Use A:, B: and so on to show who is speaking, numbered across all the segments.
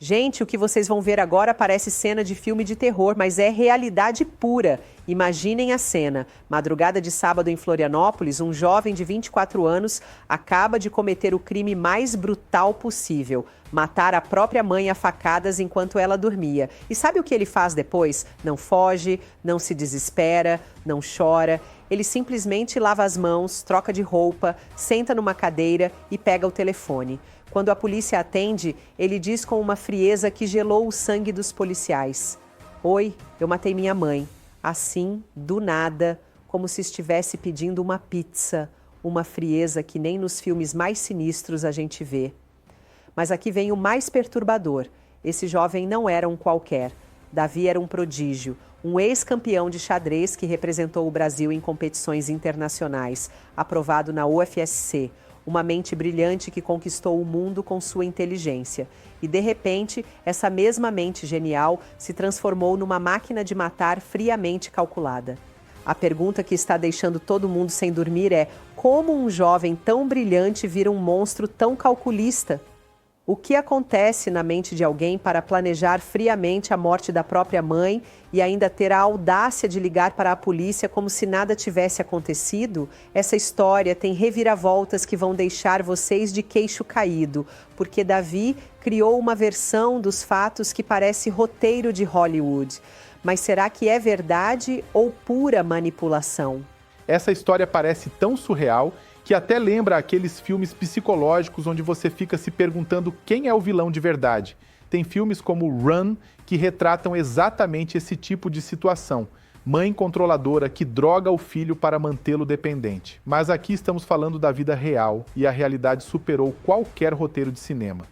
A: Gente, o que vocês vão ver agora parece cena de filme de terror, mas é realidade pura. Imaginem a cena. Madrugada de sábado em Florianópolis, um jovem de 24 anos acaba de cometer o crime mais brutal possível. Matar a própria mãe a facadas enquanto ela dormia. E sabe o que ele faz depois? Não foge, não se desespera, não chora. Ele simplesmente lava as mãos, troca de roupa, senta numa cadeira e pega o telefone. Quando a polícia atende, ele diz com uma frieza que gelou o sangue dos policiais: "Oi, eu matei minha mãe." Assim, do nada, como se estivesse pedindo uma pizza, uma frieza que nem nos filmes mais sinistros a gente vê. Mas aqui vem o mais perturbador. Esse jovem não era um qualquer. Davi era um prodígio, um ex-campeão de xadrez que representou o Brasil em competições internacionais, aprovado na UFSC. Uma mente brilhante que conquistou o mundo com sua inteligência. E, de repente, essa mesma mente genial se transformou numa máquina de matar friamente calculada. A pergunta que está deixando todo mundo sem dormir é: como um jovem tão brilhante vira um monstro tão calculista? O que acontece na mente de alguém para planejar friamente a morte da própria mãe e ainda ter a audácia de ligar para a polícia como se nada tivesse acontecido? Essa história tem reviravoltas que vão deixar vocês de queixo caído, porque Davi criou uma versão dos fatos que parece roteiro de Hollywood. Mas será que é verdade ou pura manipulação?
B: Essa história parece tão surreal que até lembra aqueles filmes psicológicos onde você fica se perguntando quem é o vilão de verdade. Tem filmes como Run que retratam exatamente esse tipo de situação. Mãe controladora que droga o filho para mantê-lo dependente. Mas aqui estamos falando da vida real e a realidade superou qualquer roteiro de cinema.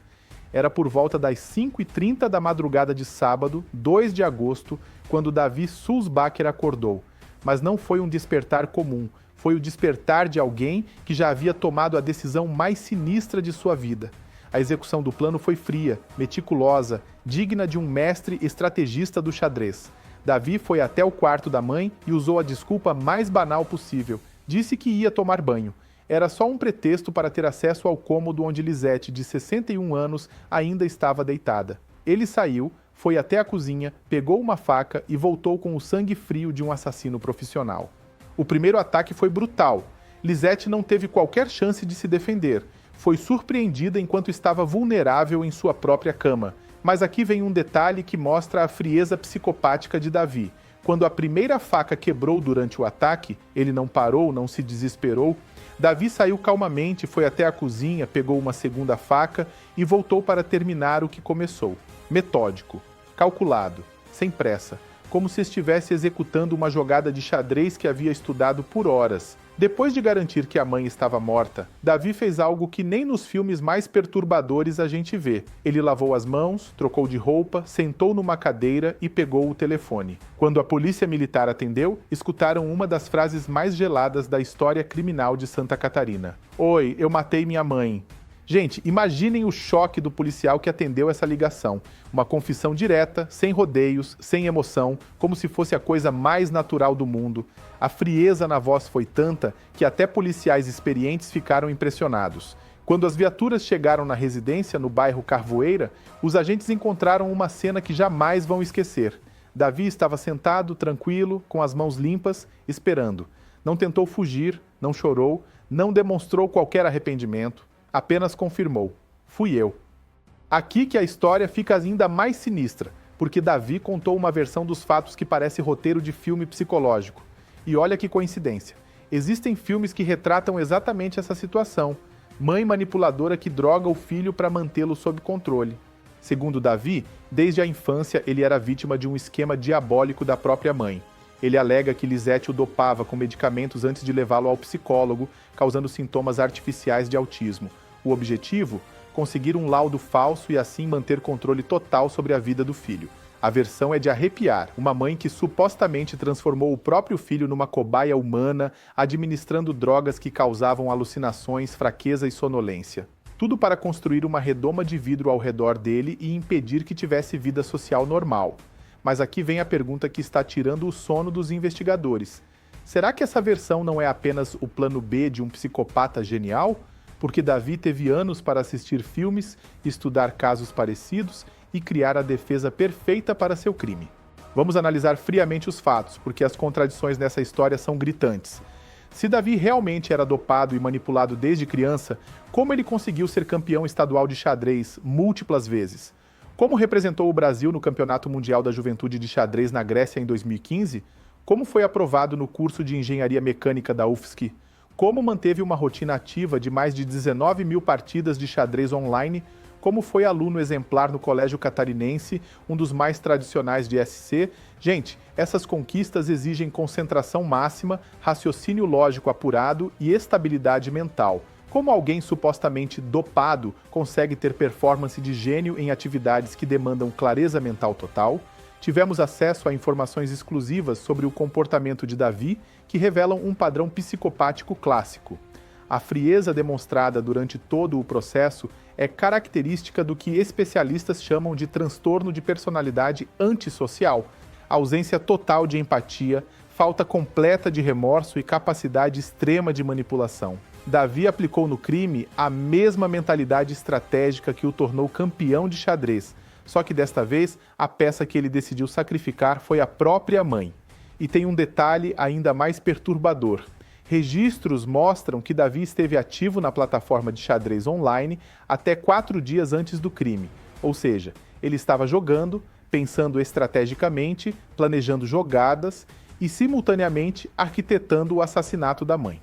B: Era por volta das 5h30 da madrugada de sábado, 2 de agosto, quando Davi Sulzbacher acordou. Mas não foi um despertar comum. Foi o despertar de alguém que já havia tomado a decisão mais sinistra de sua vida. A execução do plano foi fria, meticulosa, digna de um mestre estrategista do xadrez. Davi foi até o quarto da mãe e usou a desculpa mais banal possível. Disse que ia tomar banho. Era só um pretexto para ter acesso ao cômodo onde Lisete, de 61 anos, ainda estava deitada. Ele saiu, foi até a cozinha, pegou uma faca e voltou com o sangue frio de um assassino profissional. O primeiro ataque foi brutal. Lisete não teve qualquer chance de se defender. Foi surpreendida enquanto estava vulnerável em sua própria cama. Mas aqui vem um detalhe que mostra a frieza psicopática de Davi. Quando a primeira faca quebrou durante o ataque, ele não parou, não se desesperou. Davi saiu calmamente, foi até a cozinha, pegou uma segunda faca e voltou para terminar o que começou. Metódico, calculado, sem pressa. Como se estivesse executando uma jogada de xadrez que havia estudado por horas. Depois de garantir que a mãe estava morta, Davi fez algo que nem nos filmes mais perturbadores a gente vê. Ele lavou as mãos, trocou de roupa, sentou numa cadeira e pegou o telefone. Quando a polícia militar atendeu, escutaram uma das frases mais geladas da história criminal de Santa Catarina. "Oi, eu matei minha mãe." Gente, imaginem o choque do policial que atendeu essa ligação. Uma confissão direta, sem rodeios, sem emoção, como se fosse a coisa mais natural do mundo. A frieza na voz foi tanta que até policiais experientes ficaram impressionados. Quando as viaturas chegaram na residência, no bairro Carvoeira, os agentes encontraram uma cena que jamais vão esquecer. Davi estava sentado, tranquilo, com as mãos limpas, esperando. Não tentou fugir, não chorou, não demonstrou qualquer arrependimento. Apenas confirmou: "Fui eu." Aqui que a história fica ainda mais sinistra, porque Davi contou uma versão dos fatos que parece roteiro de filme psicológico. E olha que coincidência, existem filmes que retratam exatamente essa situação. Mãe manipuladora que droga o filho para mantê-lo sob controle. Segundo Davi, desde a infância ele era vítima de um esquema diabólico da própria mãe. Ele alega que Lisete o dopava com medicamentos antes de levá-lo ao psicólogo, causando sintomas artificiais de autismo. O objetivo? Conseguir um laudo falso e assim manter controle total sobre a vida do filho. A versão é de arrepiar. Uma mãe que supostamente transformou o próprio filho numa cobaia humana, administrando drogas que causavam alucinações, fraqueza e sonolência. Tudo para construir uma redoma de vidro ao redor dele e impedir que tivesse vida social normal. Mas aqui vem a pergunta que está tirando o sono dos investigadores. Será que essa versão não é apenas o plano B de um psicopata genial? Porque Davi teve anos para assistir filmes, estudar casos parecidos e criar a defesa perfeita para seu crime. Vamos analisar friamente os fatos, porque as contradições nessa história são gritantes. Se Davi realmente era dopado e manipulado desde criança, como ele conseguiu ser campeão estadual de xadrez múltiplas vezes? Como representou o Brasil no Campeonato Mundial da Juventude de Xadrez na Grécia em 2015? Como foi aprovado no curso de Engenharia Mecânica da UFSC? Como manteve uma rotina ativa de mais de 19 mil partidas de xadrez online? Como foi aluno exemplar no Colégio Catarinense, um dos mais tradicionais de SC? Gente, essas conquistas exigem concentração máxima, raciocínio lógico apurado e estabilidade mental. Como alguém supostamente dopado consegue ter performance de gênio em atividades que demandam clareza mental total? Tivemos acesso a informações exclusivas sobre o comportamento de Davi que revelam um padrão psicopático clássico. A frieza demonstrada durante todo o processo é característica do que especialistas chamam de transtorno de personalidade antissocial, ausência total de empatia, falta completa de remorso e capacidade extrema de manipulação. Davi aplicou no crime a mesma mentalidade estratégica que o tornou campeão de xadrez, só que desta vez a peça que ele decidiu sacrificar foi a própria mãe. E tem um detalhe ainda mais perturbador. Registros mostram que Davi esteve ativo na plataforma de xadrez online até 4 dias antes do crime, ou seja, ele estava jogando, pensando estrategicamente, planejando jogadas e, simultaneamente, arquitetando o assassinato da mãe.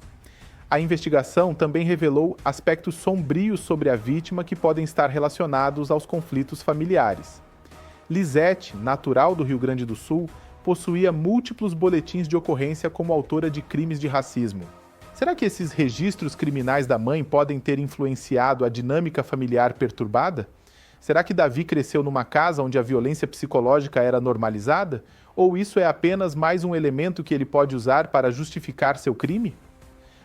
B: A investigação também revelou aspectos sombrios sobre a vítima que podem estar relacionados aos conflitos familiares. Lisete, natural do Rio Grande do Sul, possuía múltiplos boletins de ocorrência como autora de crimes de racismo. Será que esses registros criminais da mãe podem ter influenciado a dinâmica familiar perturbada? Será que Davi cresceu numa casa onde a violência psicológica era normalizada? Ou isso é apenas mais um elemento que ele pode usar para justificar seu crime?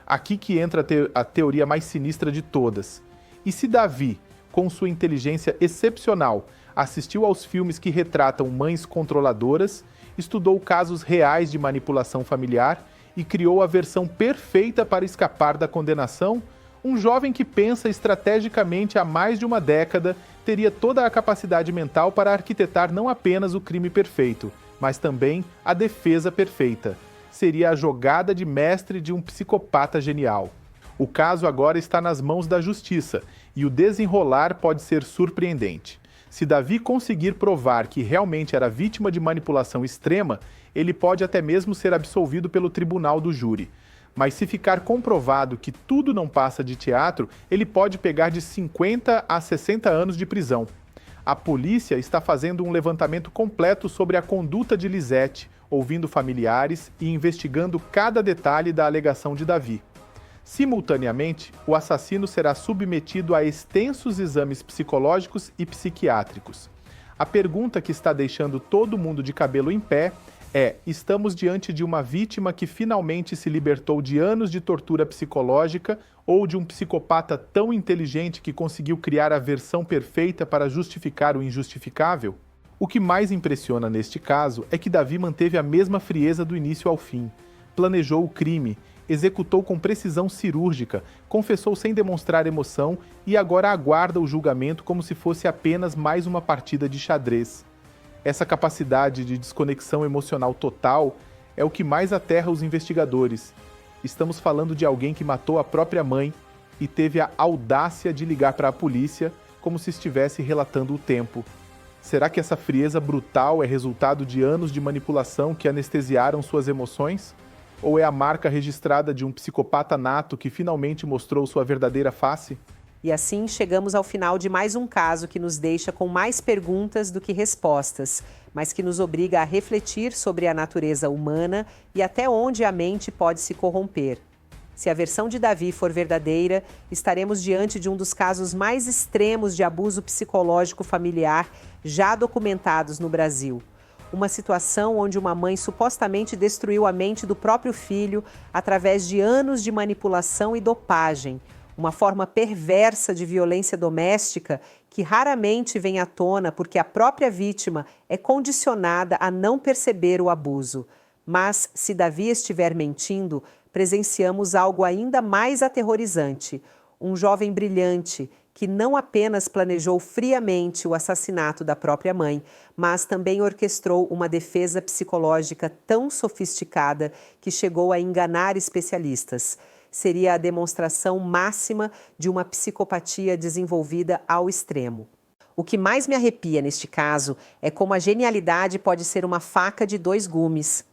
B: Aqui que entra a teoria mais sinistra de todas. E se Davi, com sua inteligência excepcional, assistiu aos filmes que retratam mães controladoras, estudou casos reais de manipulação familiar e criou a versão perfeita para escapar da condenação, um jovem que pensa estrategicamente há mais de uma década teria toda a capacidade mental para arquitetar não apenas o crime perfeito, mas também a defesa perfeita. Seria a jogada de mestre de um psicopata genial. O caso agora está nas mãos da justiça e o desenrolar pode ser surpreendente. Se Davi conseguir provar que realmente era vítima de manipulação extrema, ele pode até mesmo ser absolvido pelo tribunal do júri. Mas se ficar comprovado que tudo não passa de teatro, ele pode pegar de 50 a 60 anos de prisão. A polícia está fazendo um levantamento completo sobre a conduta de Lisete, ouvindo familiares e investigando cada detalhe da alegação de Davi. Simultaneamente, o assassino será submetido a extensos exames psicológicos e psiquiátricos. A pergunta que está deixando todo mundo de cabelo em pé é: estamos diante de uma vítima que finalmente se libertou de anos de tortura psicológica ou de um psicopata tão inteligente que conseguiu criar a versão perfeita para justificar o injustificável? O que mais impressiona neste caso é que Davi manteve a mesma frieza do início ao fim. Planejou o crime, executou com precisão cirúrgica, confessou sem demonstrar emoção e agora aguarda o julgamento como se fosse apenas mais uma partida de xadrez. Essa capacidade de desconexão emocional total é o que mais aterra os investigadores. Estamos falando de alguém que matou a própria mãe e teve a audácia de ligar para a polícia como se estivesse relatando o tempo. Será que essa frieza brutal é resultado de anos de manipulação que anestesiaram suas emoções? Ou é a marca registrada de um psicopata nato que finalmente mostrou sua verdadeira face?
A: E assim chegamos ao final de mais um caso que nos deixa com mais perguntas do que respostas, mas que nos obriga a refletir sobre a natureza humana e até onde a mente pode se corromper. Se a versão de Davi for verdadeira, estaremos diante de um dos casos mais extremos de abuso psicológico familiar já documentados no Brasil. Uma situação onde uma mãe supostamente destruiu a mente do próprio filho através de anos de manipulação e dopagem. Uma forma perversa de violência doméstica que raramente vem à tona porque a própria vítima é condicionada a não perceber o abuso. Mas, se Davi estiver mentindo, presenciamos algo ainda mais aterrorizante. Um jovem brilhante que não apenas planejou friamente o assassinato da própria mãe, mas também orquestrou uma defesa psicológica tão sofisticada que chegou a enganar especialistas. Seria a demonstração máxima de uma psicopatia desenvolvida ao extremo. O que mais me arrepia neste caso é como a genialidade pode ser uma faca de dois gumes.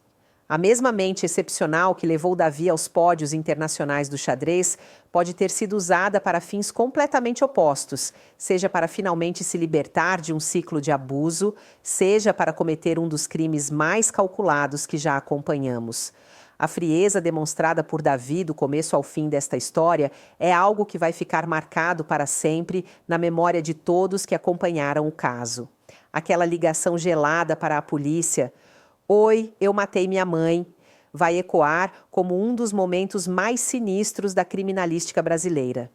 A: A mesma mente excepcional que levou Davi aos pódios internacionais do xadrez pode ter sido usada para fins completamente opostos, seja para finalmente se libertar de um ciclo de abuso, seja para cometer um dos crimes mais calculados que já acompanhamos. A frieza demonstrada por Davi do começo ao fim desta história é algo que vai ficar marcado para sempre na memória de todos que acompanharam o caso. Aquela ligação gelada para a polícia: "Oi, eu matei minha mãe", vai ecoar como um dos momentos mais sinistros da criminalística brasileira.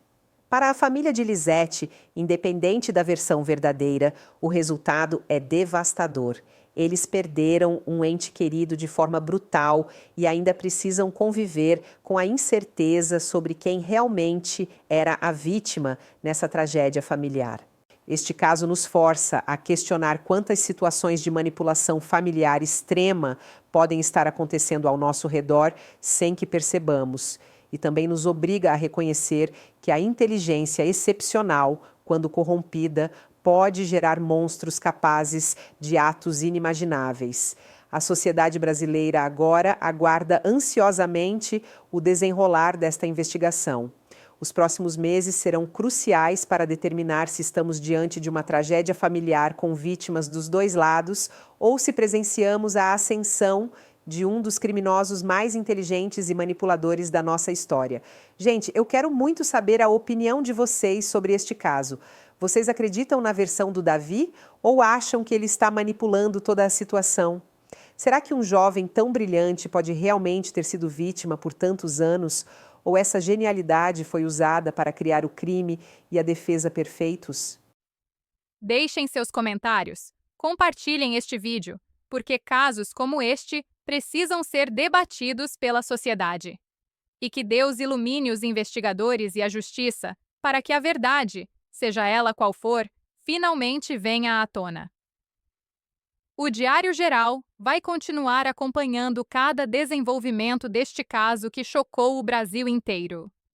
A: Para a família de Lisete, independente da versão verdadeira, o resultado é devastador. Eles perderam um ente querido de forma brutal e ainda precisam conviver com a incerteza sobre quem realmente era a vítima nessa tragédia familiar. Este caso nos força a questionar quantas situações de manipulação familiar extrema podem estar acontecendo ao nosso redor sem que percebamos. E também nos obriga a reconhecer que a inteligência excepcional, quando corrompida, pode gerar monstros capazes de atos inimagináveis. A sociedade brasileira agora aguarda ansiosamente o desenrolar desta investigação. Os próximos meses serão cruciais para determinar se estamos diante de uma tragédia familiar com vítimas dos dois lados ou se presenciamos a ascensão de um dos criminosos mais inteligentes e manipuladores da nossa história. Gente, eu quero muito saber a opinião de vocês sobre este caso. Vocês acreditam na versão do Davi ou acham que ele está manipulando toda a situação? Será que um jovem tão brilhante pode realmente ter sido vítima por tantos anos? Ou essa genialidade foi usada para criar o crime e a defesa perfeitos?
C: Deixem seus comentários, compartilhem este vídeo, porque casos como este precisam ser debatidos pela sociedade. E que Deus ilumine os investigadores e a justiça para que a verdade, seja ela qual for, finalmente venha à tona. O Diário Geral vai continuar acompanhando cada desenvolvimento deste caso que chocou o Brasil inteiro.